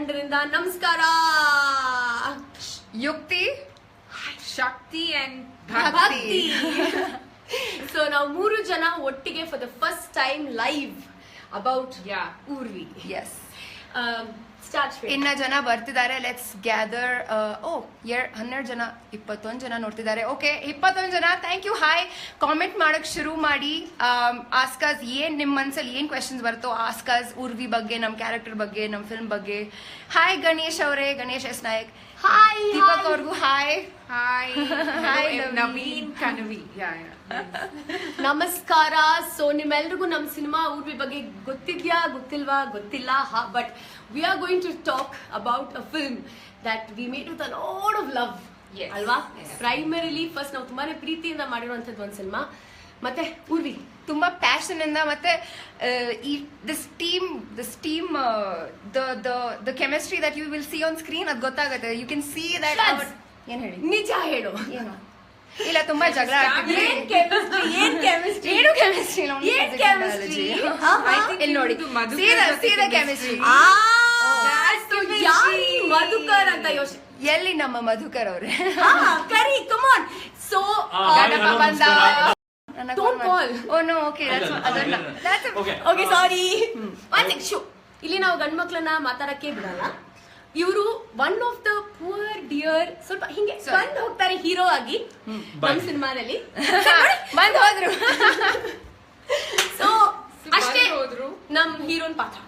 ತಂಡದಿಂದ ನಮಸ್ಕಾರ. ಯುಕ್ತಿ, ಶಕ್ತಿ ಅಂಡ್ ಭಕ್ತಿ. ಸೊ ನಾವು 3 ಜನ ಒಟ್ಟಿಗೆ for the first time live about Urvi. Yes. ಇನ್ನ ಜನ ಬರ್ತಿದ್ದಾರೆ. Let's gather. 12 ಜನ, 21 ಜನ ನೋಡ್ತಿದ್ದಾರೆ. ಓಕೆ, 21 ಜನ, ಥ್ಯಾಂಕ್ ಯು. ಹಾಯ್, ಕಾಮೆಂಟ್ ಮಾಡಕ್ ಶುರು ಮಾಡಿ. ಆಸ್ಕಾಸ್ ಏನ್ ನಿಮ್ ಮನ್ಸಲ್ಲಿ ಏನ್ ಕ್ವೆಶನ್ಸ್ ಬರುತ್ತೋ ಆಸ್ಕಾಸ್ ಊರ್ವಿ ಬಗ್ಗೆ, ನಮ್ ಕ್ಯಾರೆಕ್ಟರ್ ಬಗ್ಗೆ, ನಮ್ ಫಿಲ್ಮ್ ಬಗ್ಗೆ. ಹಾಯ್ ಗಣೇಶ್ ಅವರೇ, ಗಣೇಶ್ ಎಸ್ ನಾಯಕ್. ಹಾಯ್. ದೀಪಕ್ ಅವ್ರಿಗೂ ಹಾಯ್. ಹಾಯ್. ಹಾಯ್ ನವೀನ್ ಕನವಿ. ನಮಸ್ಕಾರ. ಸೊ ನಿಮ್ಮೆಲ್ರಿಗೂ ನಮ್ಮ ಸಿನಿಮಾ ಊರ್ವಿ ಬಗ್ಗೆ ಗೊತ್ತಿದ್ಯಾ ಗೊತ್ತಿಲ್ವಾ ಗೊತ್ತಿಲ್ಲ, but we are going to talk about a film that we made with a lot of love ಅಲ್ವಾ. ಪ್ರೈಮರಿಲಿ ಫಸ್ಟ್ ನಾವು ತುಂಬಾನೇ ಪ್ರೀತಿಯಿಂದ ಮಾಡಿರುವಂತದ್ದು ಒಂದು ಸಿನಿಮಾ. ಮತ್ತೆ ಊರ್ವಿ ತುಂಬಾ ಪ್ಯಾಷನ್ ಇಂದ, ಮತ್ತೆ this team the chemistry that you will see on screen ಅದು ಗೊತ್ತಾಗುತ್ತೆ. You can see that. ಏನ್ ಹೇಳಿ, ನಿಜ ಹೇಳು. ಏನು ಇಲ್ಲ, ತುಂಬಾ ಜಗಳ ಆಗ್ತಿದೆ. ಏನ್ ಕೆಮಿಸ್ಟ್ರಿ ಇಲ್ಲಿ ನೋಡಿ, ಸೀದಾ ಕೆಮಿಸ್ಟ್ರಿ. ಮಧುಕರ್ ಅಂತ ಯೋಚನೆ. ಎಲ್ಲಿ ನಮ್ಮ ಮಧುಕರ್ ಅವ್ರೆ? ಕರಿ, ಕಮಾನ್. ಸೊ ಬಂದ. Don't call. Oh no, okay, ಅದನ್ನ. Okay, sorry. One sec, show. ಇಲ್ಲಿ ನಾವು ಗಂಡ್ ಮಕ್ಳನ್ನ ಮಾತಾಡಕ್ಕೆ ಬಿಡಲ್ಲ. ಇವರು one of the poor dear, ಸ್ವಲ್ಪ ಹಿಂಗೆ ಬಂದ್ ಹೋಗ್ತಾರೆ ಹೀರೋ ಆಗಿ ನಮ್ ಸಿನಿಮಾದಲ್ಲಿ. ಬಂದ್ ಹೋದ್ರು. ಸೊ ಅಷ್ಟೇ ನಮ್ ಹೀರೋನ್ ಪಾತ್ರ.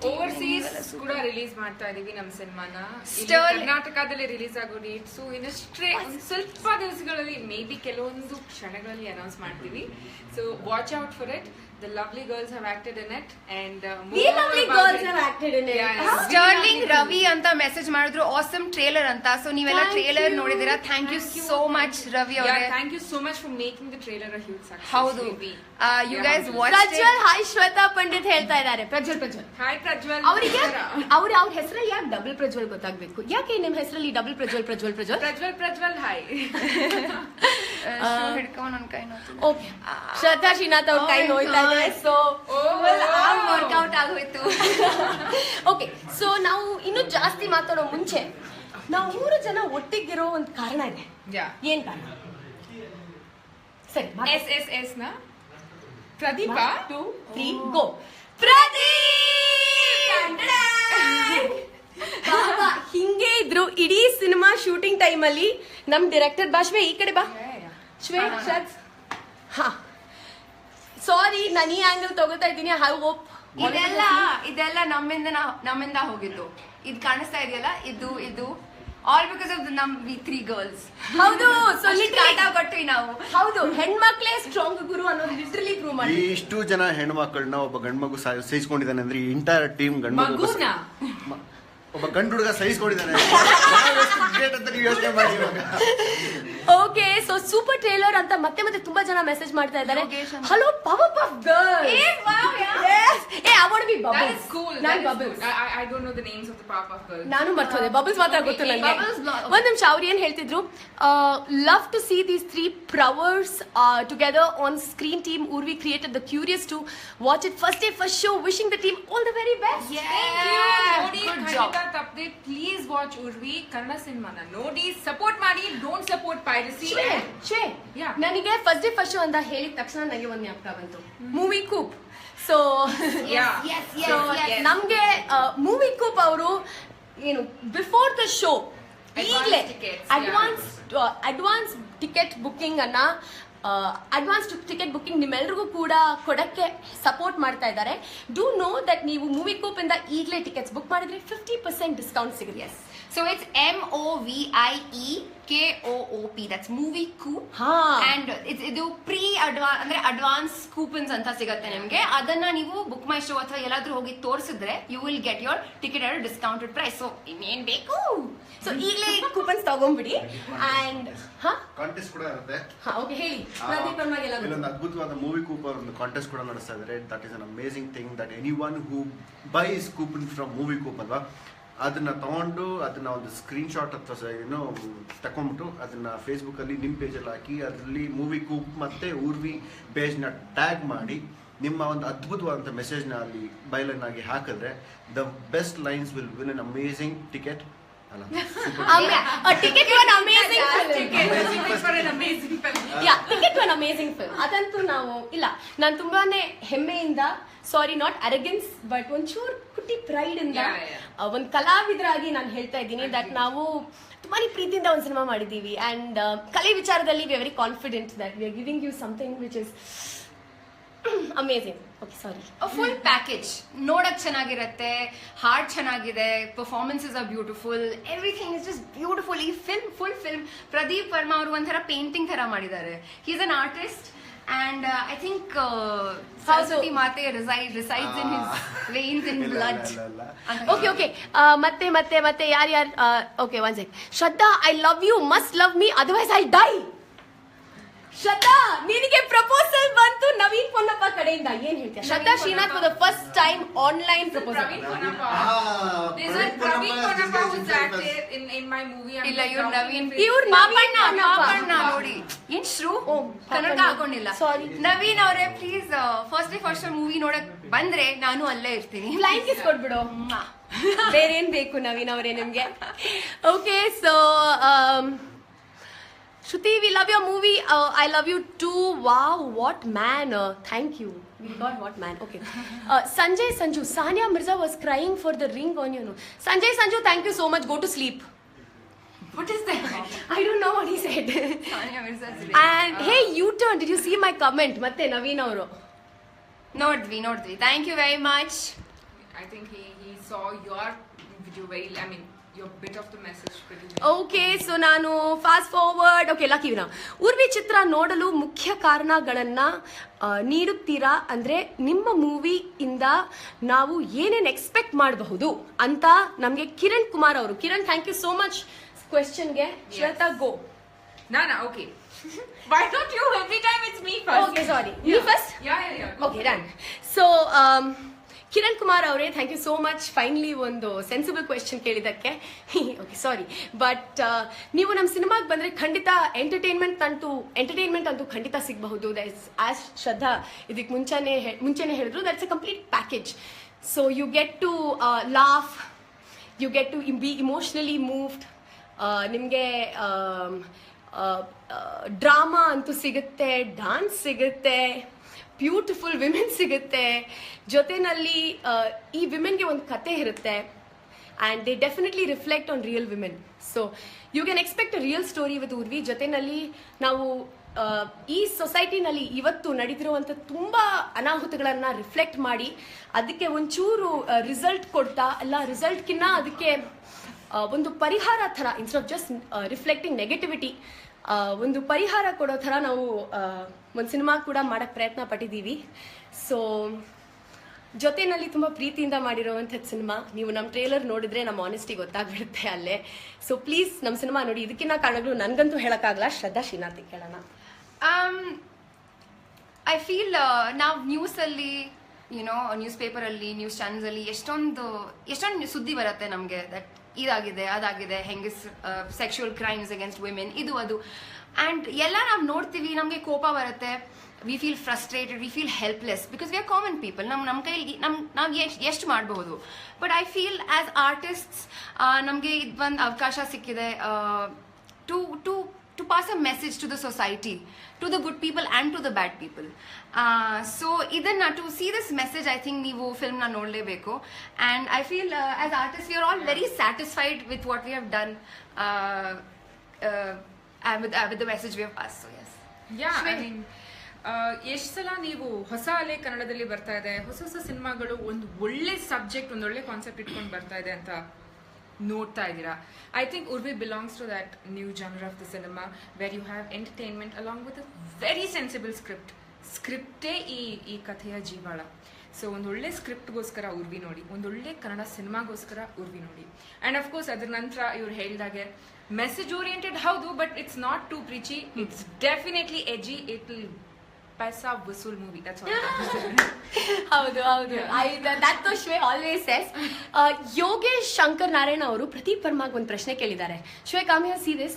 ಓವರ್ಸೀಸ್ ಕೂಡ ರಿಲೀಸ್ ಮಾಡ್ತಾ ಇದೀವಿ ನಮ್ಮ ಸಿನಿಮಾನ. ಕರ್ನಾಟಕದಲ್ಲಿ ರಿಲೀಸ್ ಆಗೋ ಡೇಟ್ಸು ಇನ್ನಷ್ಟೇ ಸ್ವಲ್ಪ ದಿವಸಗಳಲ್ಲಿ, ಮೇ ಬಿ ಕೆಲವೊಂದು ಕ್ಷಣಗಳಲ್ಲಿ ಅನೌನ್ಸ್ ಮಾಡ್ತೀವಿ. So watch out for it. The lovely girls have acted in it, and sterling Ravi ಅಂತ ಮೆಸೇಜ್ ಮಾಡಿದ್ರು, ಆಸಮ್ ಟ್ರೇಲರ್ ಅಂತ. ಸೊ ನೀವೆಲ್ಲ ಟ್ರೇಲರ್ ನೋಡಿದಿರಾ. Thank you so much Ravi ಅವರೇ. Thank you so much for making the trailer a huge success. ಹೌದು, you guys watch. Prajwal, hi. Shweta Pandit ಹೇಳ್ತಾ ಇದ್ದಾರೆ. Prajwal hi Prajwal. ಅವರಿಗೆ ಅವ್ರ ಹೆಸರಲ್ಲಿ ಯಾಕೆ ಡಬಲ್ ಪ್ರಜ್ವಲ್ ಗೊತ್ತಾಗ್ಬೇಕು? ಯಾಕೆ ನಿಮ್ ಹೆಸರಲ್ಲಿ ಡಬಲ್ ಪ್ರಜ್ವಲ್ ಹಾಯ್. ಹಿಡ್ಕೊಂಡು ನನ್ನ ಕೈ ನೋವು. ಓಕೆ, ಶ್ರದ್ಧಾ ಶ್ರೀನಾಥ್ ಅವ್ರ ಕೈ ನೋಯ್ತಾ ಇದೆ. ಸೊ ವರ್ಕೌಟ್ ಆಗೋಯ್ತು. ಓಕೆ, ಸೊ ನಾವು ಇನ್ನೂ ಜಾಸ್ತಿ ಮಾತಾಡೋ ಮುಂಚೆ ನಾವು 3 ಜನ ಒಟ್ಟಿಗಿರೋ ಒಂದು ಕಾರಣ ಇದೆ. ಏನ್ ಕಾರಣ? ಸರಿ, ಎಸ್ ನ ಪ್ರದೀಪ. 2 3 ಗೋ. ಪ್ರದೀಪ್ ಹಿಂಗೆ ಇದ್ರು ಇಡೀ ಸಿನಿಮಾ ಶೂಟಿಂಗ್ ಟೈಮ್ ಅಲ್ಲಿ. ನಮ್ ಡೈರೆಕ್ಟರ್ ಬಾಶ್ವೆ, ಈ ಕಡೆ ಬಾ. ಹಾ, ಸಾರಿ, ನಾನು ಈ ಆಂಗಲ್ ತಗೋತಾ ಇದ್ದೀನಿ. ಐ ಹೋಪ್ ಇದೆಲ್ಲ ನಮ್ಮಿಂದ ಹೋಗಿದ್ದು. ಇದು ಕಾಣಿಸ್ತಾ ಇದೆಯಲ್ಲ, ಇದು ಆಲ್ ಬಿಕಾಸ್ ಆಫ್ ನಮ್ ವಿ 3 ಗರ್ಲ್ಸ್. ಹೌದು. ಸೊ ಕಾಟ ಕೊಟ್ವಿ ನಾವು. ಹೌದು, ಹೆಣ್ಮಕ್ಳೇ ಸ್ಟ್ರಾಂಗ್ ಗುರು ಅನ್ನೋದು ಲಿಟರಲಿ ಪ್ರೂವ್ ಮಾಡಿ. ಇಷ್ಟು ಜನ ಹೆಣ್ಮಕ್ಳನ್ನ ಒಬ್ಬ ಗಂಡ್ಮಗು ಸಹಿಸ್ಕೊಂಡಿದ್ದಾನೆ ಅಂದ್ರೆ ಈ ಎಂಟೈರ್ ಟೀಮ್ ಗಂಡ್ಮಗು, ಒಬ್ಬ ಗಂಡು ಹುಡುಗ ಸಹಿಸ್ಕೊಂಡಿದ್ದಾನೆ. ಯೋಚನೆ ಮಾಡಿ. ಓಕೆ, ಸೊ ಸೂಪರ್ ಟ್ರೇಲರ್ ಅಂತ ಮತ್ತೆ ತುಂಬಾ ಜನ ಮೆಸೇಜ್ ಮಾಡ್ತಾ ಇದ್ದಾರೆ. Hello power puff girls. I want to be Bubbles. That is cool. ನಾನು Bubbles. I don't know the names of the Powerpuff Girls. ನಾನು ಮರ್ತೋದೆ. Bubbles ಮಾತ್ರ ಗೊತ್ತು ನನಗೆ. ಒಂದ್ ನಿಮಿಷ, ಅವ್ರು ಏನ್ ಹೇಳ್ತಿದ್ರು? Love to see these 3 prowess together on screen. Team Urvi created the curious to watch it first day first show. Wishing the team all the very best. Thank you. Good job. Please watch Urvi Kannada ಸಿನಿಮಾನ ನೋಡಿ, support ಮಾಡಿ. Don't support piracy. ನನಗೆ first day first show ಅಂತ ಹೇಳಿದ ತಕ್ಷಣ ನನಗೆ ಒಂದು ಜ್ಞಾಪಕ ಬಂತು, ಮೂವಿ ಕೂಪ್. ಸೊ ನಮ್ಗೆ ಮೂವಿ ಕೂಪ್ ಅವರು ಏನು ಬಿಫೋರ್ ದ ಶೋ ಈಗಲೇ ಅಡ್ವಾನ್ಸ್ ಟಿಕೆಟ್ ಬುಕ್ಕಿಂಗ್ ಅನ್ನ ಅಡ್ವಾನ್ಸ್ ಟಿಕೆಟ್ ಬುಕ್ಕಿಂಗ್ ನಿಮ್ಮೆಲ್ರಿಗೂ ಕೂಡ ಕೊಡಕ್ಕೆ ಸಪೋರ್ಟ್ ಮಾಡ್ತಾ ಇದ್ದಾರೆ. ಡೂ ನೋ ದಟ್ ನೀವು ಮೂವಿ ಕೂಪ್ ಇಂದ ಈಗಲೇ ಟಿಕೆಟ್ಸ್ ಬುಕ್ ಮಾಡಿದ್ರೆ 50% ಡಿಸ್ಕೌಂಟ್ ಸಿಗುತ್ತೆ. So it's MOVIEKOOP. That's movie coop. And ಇದು ಅಂದ್ರೆ ಅಡ್ವಾನ್ಸ್ ಕೂಪನ್ಸ್ ಅಂತ ಸಿಗುತ್ತೆ ನಿಮ್ಗೆ. ಅದನ್ನ ನೀವು ಬುಕ್ ಮೈ ಶೋ ಅಥವಾ ಎಲ್ಲಾದ್ರೂ ಹೋಗಿ ತೋರಿಸಿದ್ರೆ you will get your ticket at discounted price. So ಇನ್ನೇನ್ ಬೇಕು? ಸೊ ಈಗಲೇ ಕೂಪನ್ಸ್ ತಗೊಂಡ್ಬಿಡಿ. ಅಂಡ್ ಕಾಂಟೆಸ್ಟ್ ಕೂಡ ಇರುತ್ತೆ. ಓಕೆ, ಹೇಳಿ ಪ್ರದೀಪ್ ಅವ್ರಿಗೆ. ಇಲ್ಲೊಂದು ಅದ್ಭುತವಾದ ಮೂವಿ ಕೂಪನ್ ಒಂದು ಕಾಂಟೆಸ್ಟ್ ಕೂಡ ನಡೆಸ್ತಾ ಇದ್ದಾರೆ. That is an amazing thing that anyone who buys coupon from movie coop ಅಲ್ವಾ, ಅದನ್ನ ತಗೊಂಡು ಅದನ್ನ ಒಂದು ಸ್ಕ್ರೀನ್ ಶಾಟ್ ಅಥವಾ ಏನೋ ತಕೊಂಡ್ಬಿಟ್ಟು ಅದನ್ನ ಫೇಸ್ಬುಕ್ ಅಲ್ಲಿ ನಿಮ್ ಪೇಜ್ ಅಲ್ಲಿ ಹಾಕಿ ಅದರಲ್ಲಿ ಮೂವಿ ಕೂಪ್ ಮತ್ತೆ ಊರ್ವಿ ಪೇಜ್ ನ ಟ್ಯಾಗ್ ಮಾಡಿ ನಿಮ್ಮ ಒಂದು ಅದ್ಭುತವಾದಂಥ ಮೆಸೇಜ್ನ ಅಲ್ಲಿ ಬೈಲನ್ ಆಗಿ ಹಾಕಿದ್ರೆ the best lines will win an amazing ticket ಅಲ್ಲ ticket to an amazing ticket to an amazing film ಅದಂತೂ ನಾವು ಇಲ್ಲ, ನಾನು ತುಂಬಾನೇ ಹೆಮ್ಮೆಯಿಂದ, ಸಾರಿ ನಾಟ್ ಅರೆಗೆನ್ಸ್ ಬಟ್ ಒಂಚೂರು ಕುಟಿ ಪ್ರೈಡ್ ಇಂದ ಒಂದು ಕಲಾವಿದರಾಗಿ ನಾನು ಹೇಳ್ತಾ ಇದ್ದೀನಿ ದಟ್ ನಾವು ತುಂಬಾನೇ ಪ್ರೀತಿಯಿಂದ ಒಂದು ಸಿನಿಮಾ ಮಾಡಿದ್ದೀವಿ ಅಂಡ್ ಕಲೆ ವಿಚಾರದಲ್ಲಿ we are very confident that we are giving you something which is amazing. Okay sorry, full package ನೋಡಕ್ ಚೆನ್ನಾಗಿರತ್ತೆ, ಹಾಡ್ ಚೆನ್ನಾಗಿದೆ, performances are beautiful, everything is just beautiful. ಈ ಫುಲ್ ಫಿಲ್ಮ್ ಪ್ರದೀಪ್ ವರ್ಮಾ ಅವರು ಒಂಥರ ಪೇಂಟಿಂಗ್ ತರ ಮಾಡಿದ್ದಾರೆ. He is an artist and I think Saraswati Mate resides in his veins and blood. Okay ಮತ್ತೆ ಯಾರು okay one sec. Shraddha, I love you, must love me, otherwise I'll die. ಶ್ರದ್ಧಾ, ನಿನಗೆ proposal ಬಂತು ನವೀನ್ ಪೊನ್ನಪ್ಪ ಕಡೆಯಿಂದ, ಏನ್ ಹೇಳ್ತೀಯ? Shraddha Srinath for the first time online proposal. ಇಲ್ಲ, ಇವ್ರು ನವೀನ್, ಇವ್ರು ಮಾಪಣ್ಣ ನೋಡಿ ಏನ್ ಶ್ರೂ ಕನ್ನಡ ಹಾಕೊಂಡಿಲ್ಲ. ಸಾರಿ ನವೀನ್ ಅವರೇ, ಪ್ಲೀಸ್ ಫಸ್ಟ್ ಮೂವಿ ನೋಡಕ್ ಬಂದ್ರೆ ನಾನು ಅಲ್ಲೇ ಇರ್ತೀನಿ. ಫ್ಲೈಂಗ್ ಕಿಸ್ ಕೊಟ್ಬಿಡು, ಬೇರೆ ಏನ್ ಬೇಕು ನವೀನ್ ಅವರೇ ನಿಮ್ಗೆ? Okay, so Shruti, we love your movie. I love you too. Wow, what man. Thank you. We got what man. Okay. Sanjay Sanju. Sania Mirza was crying for the ring on you. Sanjay Sanju, thank you so much. Go to sleep. What is that? I don't know what he said. Sania Mirza. And hey, U-turn. Did you see my comment? Matte Naveen avaru. ನೋಡಿದ್ವಿ. Thank you very much. I think he saw your video very, I mean, your bit of the message pretty well. Okay, so ನಾನು fast forward. Okay, ಲಕ್ಕಿವಿನ ಉರ್ವಿ ಚಿತ್ರ ನೋಡಲು ಮುಖ್ಯ ಕಾರಣಗಳನ್ನ ನೀಡುತ್ತೀರಾ? ಅಂದ್ರೆ ನಿಮ್ಮ movie ಇಂದ ನಾವು ಏನೇನ್ ಎಕ್ಸ್ಪೆಕ್ಟ್ ಮಾಡಬಹುದು ಅಂತ ನಮ್ಗೆ ಕಿರಣ್ ಕುಮಾರ್ ಅವರು. Kiran, thank you so much ಕ್ವೆಶ್ಚನ್ಗೆ. Shweta, go. Nana, okay. Why don't you? Every time it's me first. Okay, sorry. Me first? Yeah. Okay, done. So, Kiran Kumar ಅವರೇ, thank you so much. Finally ಒಂದು ಸೆನ್ಸಿಬಲ್ ಕ್ವೆಶ್ಚನ್ ಕೇಳಿದ್ದಕ್ಕೆ. Okay, sorry, but ನೀವು ನಮ್ಮ ಸಿನಿಮಾಗೆ ಬಂದರೆ ಖಂಡಿತ entertainment ಅಂತೂ ಖಂಡಿತ ಸಿಗಬಹುದು. ಆಸ್ ಶ್ರದ್ಧಾ ಇದಕ್ಕೆ ಮುಂಚೆನೇ ಹೇಳಿದ್ರು, that's a complete package. So you get to laugh, you get to be emotionally moved, ನಿಮಗೆ ಡ್ರಾಮಾ ಅಂತೂ ಸಿಗುತ್ತೆ, ಡಾನ್ಸ್ ಸಿಗುತ್ತೆ, ಬ್ಯೂಟಿಫುಲ್ ವಿಮೆನ್ ಸಿಗುತ್ತೆ, ಜೊತೆನಲ್ಲಿ ಈ ವಿಮೆನ್ಗೆ ಒಂದು ಕತೆ ಇರುತ್ತೆ and they definitely reflect on real women. So you can expect a real story with Urvi. ಜೊತೆನಲ್ಲಿ ನಾವು ಈ ಸೊಸೈಟಿನಲ್ಲಿ ಇವತ್ತು ನಡೀತಿರುವಂಥ ತುಂಬ ಅನಾಹುತಗಳನ್ನು ರಿಫ್ಲೆಕ್ಟ್ ಮಾಡಿ ಅದಕ್ಕೆ ಒಂಚೂರು ರಿಸಲ್ಟ್ ಕೊಡ್ತಾ, ಅಲ್ಲ ರಿಸಲ್ಟ್ಕಿನ್ನ ಅದಕ್ಕೆ ಒಂದು ಪರಿಹಾರ ಥರ, instead of just reflecting negativity, ಒಂದು ಪರಿಹಾರ ಕೊಡೋ ಥರ ನಾವು ಒಂದು ಸಿನಿಮಾ ಕೂಡ ಮಾಡೋಕ್ಕೆ ಪ್ರಯತ್ನ ಪಟ್ಟಿದ್ದೀವಿ. ಸೊ ಜೊತೆಯಲ್ಲಿ ತುಂಬ ಪ್ರೀತಿಯಿಂದ ಮಾಡಿರೋವಂಥದ್ದು ಸಿನಿಮಾ. ನೀವು ನಮ್ಮ ಟ್ರೇಲರ್ ನೋಡಿದ್ರೆ ನಮ್ಮ ಆನೆಸ್ಟಿ ಗೊತ್ತಾಗ್ಬಿಡುತ್ತೆ ಅಲ್ಲೇ. ಸೊ ಪ್ಲೀಸ್ ನಮ್ಮ ಸಿನಿಮಾ ನೋಡಿ. ಇದಕ್ಕಿನ್ನ ಕಾರಣಗಳು ನನಗಂತೂ ಹೇಳೋಕ್ಕಾಗಲ್ಲ. ಶ್ರದ್ಧಾ ಶ್ರೀನಾಥ್ ಕೇಳೋಣ. ಐ ಫೀಲ್ ನಾವು ನ್ಯೂಸಲ್ಲಿ, ನ್ಯೂಸ್ ಪೇಪರಲ್ಲಿ, ನ್ಯೂಸ್ ಚಾನಲ್ಸಲ್ಲಿ ಎಷ್ಟೊಂದು ಸುದ್ದಿ ಬರುತ್ತೆ ನಮಗೆ, ದಟ್ ಇದಾಗಿದೆ, ಅದಾಗಿದೆ, ಹೆಂಗಸ್ ಸೆಕ್ಷುವಲ್ ಕ್ರೈಮ್ಸ್ ಅಗೇನ್ಸ್ಟ್ ವಿಮೆನ್, ಇದು ಅದು. ಆ್ಯಂಡ್ ಎಲ್ಲ ನಾವು ನೋಡ್ತೀವಿ, ನಮಗೆ ಕೋಪ ಬರುತ್ತೆ, we feel frustrated, we feel helpless, because we are common people. ನಮ್ಮ ಕೈಲಿ ನಾವು ಎಷ್ಟು ಮಾಡಬಹುದು. But I feel as artists ನಮಗೆ ಇದೊಂದು ಅವಕಾಶ ಸಿಕ್ಕಿದೆ to pass a message to the society, to the good people and to the bad people. So idanna, to see this message, I think neevu film na nodlebeku. And I feel as artists we are all very satisfied with what we have done and with the message we have passed. So yes. Yeah, I mean ಎಷ್ಟು ಸಲ ನೀವು ಹೊಸ ಅಲೆ ಕನ್ನಡದಲ್ಲಿ ಬರ್ತಾ ಇದೆ, ಹೊಸ ಸಿನಿಮಾಗಳು ಒಂದು ಒಳ್ಳೆ ಸಬ್ಜೆಕ್ಟ್, ಒಂದು ಒಳ್ಳೆ ಕಾನ್ಸೆಪ್ಟ್ ಇಟ್ಕೊಂಡು ಬರ್ತಾ ಇದೆ ಅಂತ ನೋಡ್ತಾ ಇದ್ದೀರಾ. I think Urvi belongs to that new genre of the cinema where you have entertainment along with a very sensible ಸ್ಕ್ರಿಪ್ಟೇ ಈ ಕಥೆಯ ಜೀವಾಳ. ಸೊ ಒಂದೊಳ್ಳೆ ಸ್ಕ್ರಿಪ್ಟ್ಗೋಸ್ಕರ ಉರ್ವಿ ನೋಡಿ, ಒಂದೊಳ್ಳೆ ಕನ್ನಡ ಸಿನಿಮಾಗೋಸ್ಕರ ಉರ್ವಿ ನೋಡಿ. ಆ್ಯಂಡ್ ಅಫ್ಕೋರ್ಸ್ ಅದ್ರ ನಂತರ ಇವ್ರು ಹೇಳಿದಾಗೆ ಮೆಸೇಜ್ ಓರಿಯೆಂಟೆಡ್ ಹೌದು, but it's not too preachy, it's definitely edgy, it will paisa vasool movie. That's ಹೌದು ಹೌದು. That Shwe always says. Yogesh Shankar Narayana ಅವರು ಪ್ರದೀಪ್ ವರ್ಮಾಗ್ ಒಂದು ಪ್ರಶ್ನೆ ಕೇಳಿದ್ದಾರೆ. Shwe come here, see this.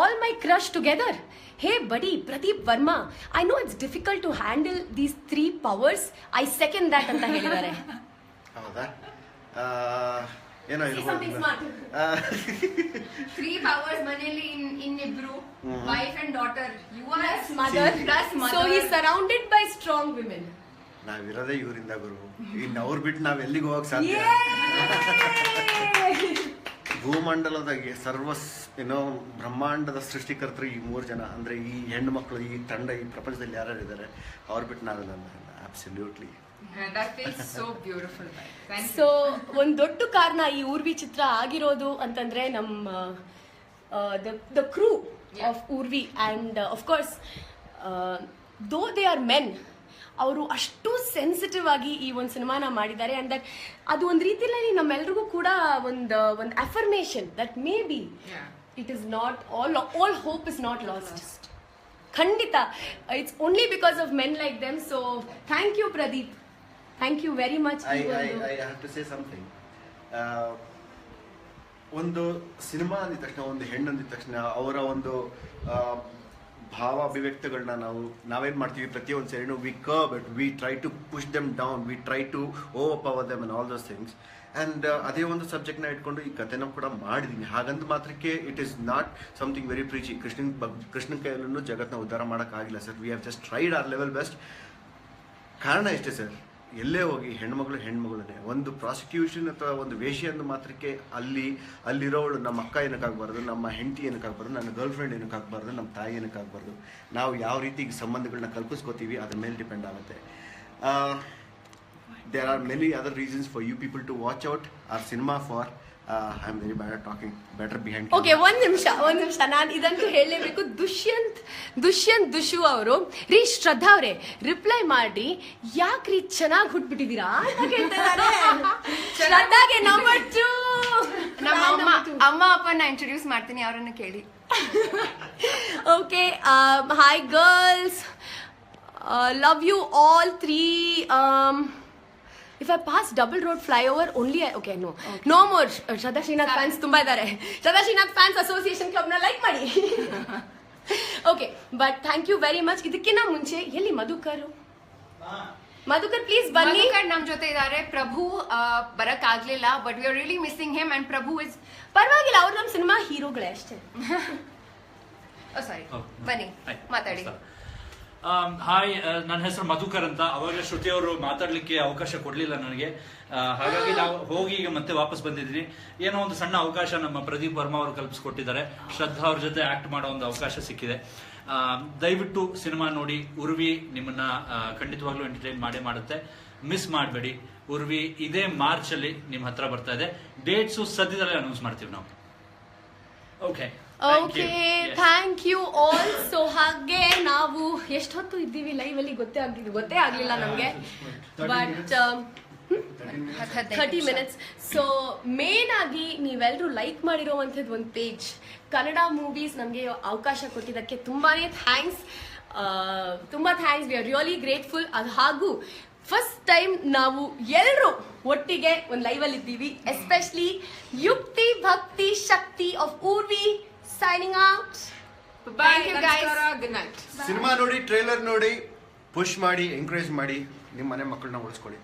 All my crush together. Hey buddy, Pradeep Verma, I know it's difficult to handle these 3 powers. I second that ಅಂತ ಹೇಳಿದ್ದಾರೆ. ಹೌದಾ? ಏನೋ Something smart. 3 powers ಮನೆಯಲ್ಲಿ ಇನ್ನಿಬ್ರು, wife and daughter. You are Plus mother. plus mother. So he's surrounded by strong women. ನಾವಿರೋದೇ ಇವರಿಂದ ಗುರು. ಇನ್ನು ಅವ್ರು ಬಿಟ್ಟು ನಾವ್ ಎಲ್ಲಿಗೆ ಹೋಗಕ್ ಸಾಧ್ಯ? ಭೂಮಂಡಲದಾಗೆ ಏನೋ ಬ್ರಹ್ಮಾಂಡದ ಸೃಷ್ಟಿಕರ್ತರು ಈ 3 ಜನ. ಅಂದ್ರೆ ಈ ಹೆಣ್ಣು ಮಕ್ಕಳು, ಈ ತಂಡ, ಈ ಪ್ರಪಂಚದಲ್ಲಿ ಯಾರು ಇದ್ದಾರೆ ಅವ್ರು ಬಿಟ್ಟು ನಾವೆಲ್ಲ absolutely. That feels so beautiful. Thank you. So ಒಂದು ದೊಡ್ಡ ಕಾರಣ ಈ ಊರ್ವಿ ಚಿತ್ರ ಆಗಿರೋದು ಅಂತಂದ್ರೆ ನಮ್ಮ the crew of Urvi and of course though they are men, ಅವರು ಅಷ್ಟು ಸೆನ್ಸಿಟಿವ್ ಆಗಿ ಈ ಒಂದು ಸಿನಿಮಾನ ಮಾಡಿದ್ದಾರೆ. ಅಂಡ್ ದಟ್ ಅದು ಒಂದು ರೀತಿಯಲ್ಲಿ ನಮ್ಮೆಲ್ರಿಗೂ ಕೂಡ ಒಂದು affirmation that may be it is not all hope is not lost. ಖಂಡಿತ it's only because of men like them. So thank you Pradeep, thank you very much. I have to say something. ಒಂದು ಸಿನಿಮಾ ಅಂದಿದ ತಕ್ಷಣ, ಒಂದು ಹೆಣ್ಣು ಅಂದಿದ ತಕ್ಷಣ ಅವರ ಒಂದು ಭಾವ ಅಭಿವ್ಯಕ್ತಿಗಳನ್ನ ನಾವೇನ್ ಮಾಡ್ತೀವಿ ಪ್ರತಿಯೊಂದು ಸೇರಿ we curb it, we try to push them down, we try to overpower them and all those things. And ಅದೇ ಒಂದು ಸಬ್ಜೆಕ್ಟ್ನ ಇಟ್ಕೊಂಡು ಈ ಕಥೆನ ಕೂಡ ಮಾಡಿದ್ದೀನಿ. ಹಾಗಂತ ಮಾತ್ರಕ್ಕೆ it is not something very preachy. ಕೃಷ್ಣನ ಕೈಯಲ್ಲೂ ಜಗತ್ತನ್ನ ಉದ್ಧಾರ ಮಾಡೋಕ್ಕಾಗಿಲ್ಲ sir. We have just tried our level best. ಕಾರಣ ಇಷ್ಟೇ ಸರ್, ಎಲ್ಲೇ ಹೋಗಿ ಹೆಣ್ಮಗಳನ್ನೇ. ಒಂದು ಪ್ರಾಸಿಕ್ಯೂಷನ್ ಅಥವಾ ಒಂದು ವೇಷಿ ಅಂದ ಮಾತ್ರಕ್ಕೆ ಅಲ್ಲಿರೋಳು ನಮ್ಮ ಅಕ್ಕ ಏನಕ್ಕಾಗಬಾರ್ದು, ನಮ್ಮ ಹೆಂಡತಿ ಏನಕ್ಕಾಗಬಾರ್ದು, ನನ್ನ ಗರ್ಲ್ ಫ್ರೆಂಡ್ ಏನಕ್ಕಾಗಬಾರ್ದು, ನಮ್ಮ ತಾಯಿ ಏನಕ್ಕಾಗಬಾರ್ದು. ನಾವು ಯಾವ ರೀತಿ ಸಂಬಂಧಗಳನ್ನ ಕಲ್ಪಿಸ್ಕೋತೀವಿ ಅದ್ರ ಮೇಲೆ ಡಿಪೆಂಡ್ ಆಗುತ್ತೆ. There are many other reasons for you people to watch out our cinema for. I am very bad at talking, better behind. Okay, ಒಂದ್ ನಿಮಿಷ ನಾನು ಇದಂತೂ ಹೇಳಲೇಬೇಕು. ದುಷ್ಯಂತ್ ದುಶು ಅವರು, ರೀ ಶ್ರದ್ಧಾ ಅವರೇ ರಿಪ್ಲೈ ಮಾಡಿ, ಯಾಕ್ರಿ ಚೆನ್ನಾಗಿ ಹುಟ್ಬಿಟ್ಟಿದ್ದೀರಾ ಅಂತ ಕೇಳ್ತಿದ್ದಾರೆ. ಶ್ರದ್ಧಾಗೆ ನಂಬರ್ 2. ನಮ್ಮ ಅಮ್ಮ ಅಪ್ಪನ ಇಂಟ್ರೊಡ್ಯೂಸ್ ಮಾಡ್ತೀನಿ, ಅವರನ್ನ ಕೇಳಿ. Okay, hi girls, love you all 3. If I pass double road flyover only okay, no more Shraddha Srinath fans ತುಂಬಾ ಇದ್ದಾರೆ. Shraddha Srinath fans association club ನ ಲೈಕ್ ಮಾಡಿ. Okay, but thank you very much. ಇದಕ್ಕಿಂತ ಮುಂಚೆ ಎಲ್ಲಿ Madhukar please ಬನ್ನಿ. ಮಧುಕರ್ ನಮ್ ಜೊತೆ ಇದ್ದಾರೆ. ಪ್ರಭು ಬರಕ್ ಆಗ್ಲಿಲ್ಲ, but we are really missing him. And Prabhu is ಪರವಾಗಿಲ್ಲ, ಅವ್ರು ನಮ್ಮ ಸಿನಿಮಾ ಹೀರೋಗಳೇ ಅಷ್ಟೇ. ಸಾರಿ, ಬನ್ನಿ ಮಾತಾಡಿ. ಹಾಯ್, ನನ್ನ ಹೆಸರು ಮಧುಕರ್ ಅಂತ. ಅವಾಗ ಶ್ರುತಿ ಅವರು ಮಾತಾಡ್ಲಿಕ್ಕೆ ಅವಕಾಶ ಕೊಡ್ಲಿಲ್ಲ ನನಗೆ, ಹಾಗಾಗಿ ನಾವು ಹೋಗಿ ಈಗ ಮತ್ತೆ ವಾಪಸ್ ಬಂದಿದ್ದೀನಿ. ಏನೋ ಒಂದು ಸಣ್ಣ ಅವಕಾಶ ನಮ್ಮ ಪ್ರದೀಪ್ ವರ್ಮಾ ಅವರು ಕಲ್ಪಿಸ್ಕೊಟ್ಟಿದ್ದಾರೆ. ಶ್ರದ್ಧಾ ಅವ್ರ ಜೊತೆ ಆಕ್ಟ್ ಮಾಡೋ ಒಂದು ಅವಕಾಶ ಸಿಕ್ಕಿದೆ. ದಯವಿಟ್ಟು ಸಿನಿಮಾ ನೋಡಿ. ಉರ್ವಿ ನಿಮ್ಮನ್ನ ಖಂಡಿತವಾಗ್ಲೂ ಎಂಟರ್ಟೈನ್ ಮಾಡುತ್ತೆ. ಮಿಸ್ ಮಾಡಬೇಡಿ. ಉರ್ವಿ ಇದೇ ಮಾರ್ಚ್ ಅಲ್ಲಿ ನಿಮ್ಮ ಹತ್ರ ಬರ್ತಾ ಇದೆ. ಡೇಟ್ಸು ಸದ್ಯದಲ್ಲೇ ಅನೌನ್ಸ್ ಮಾಡ್ತೀವಿ ನಾವು. Okay, thank you all. So ಹಾಗೆ ನಾವು ಎಷ್ಟೊತ್ತು ಇದ್ದೀವಿ ಲೈವ್ ಅಲ್ಲಿ ಗೊತ್ತೇ ಆಗ್ಲಿಲ್ಲ ನಮ್ಗೆ, ಬಟ್ 30 minutes. ಸೊ ಮೇನ್ ಆಗಿ ನೀವೆಲ್ಲರೂ ಲೈಕ್ ಮಾಡಿರೋವಂಥದ್ದು ಒಂದು ಪೇಜ್, ಕನ್ನಡ ಮೂವೀಸ್ ನಮಗೆ ಅವಕಾಶ ಕೊಟ್ಟಿದ್ದಕ್ಕೆ ತುಂಬಾನೇ thanks. We are really grateful. ಅದು ಹಾಗೂ ಫಸ್ಟ್ ಟೈಮ್ ನಾವು ಎಲ್ಲರೂ ಒಟ್ಟಿಗೆ ಒಂದು ಲೈವ್ ಅಲ್ಲಿ ಇದ್ದೀವಿ. Especially Yukti Bhakti Shakti of Urvi signing out. Thank you guys. Good night. Cinema ನೋಡಿ, ಟ್ರೇಲರ್ ನೋಡಿ, ಪುಷ್ ಮಾಡಿ, ಎಂಕರೇಜ್ ಮಾಡಿ, ನಿಮ್ಮ ಮನೆ ಮಕ್ಕಳನ್ನ ಉಳಿಸ್ಕೊಳ್ಳಿ.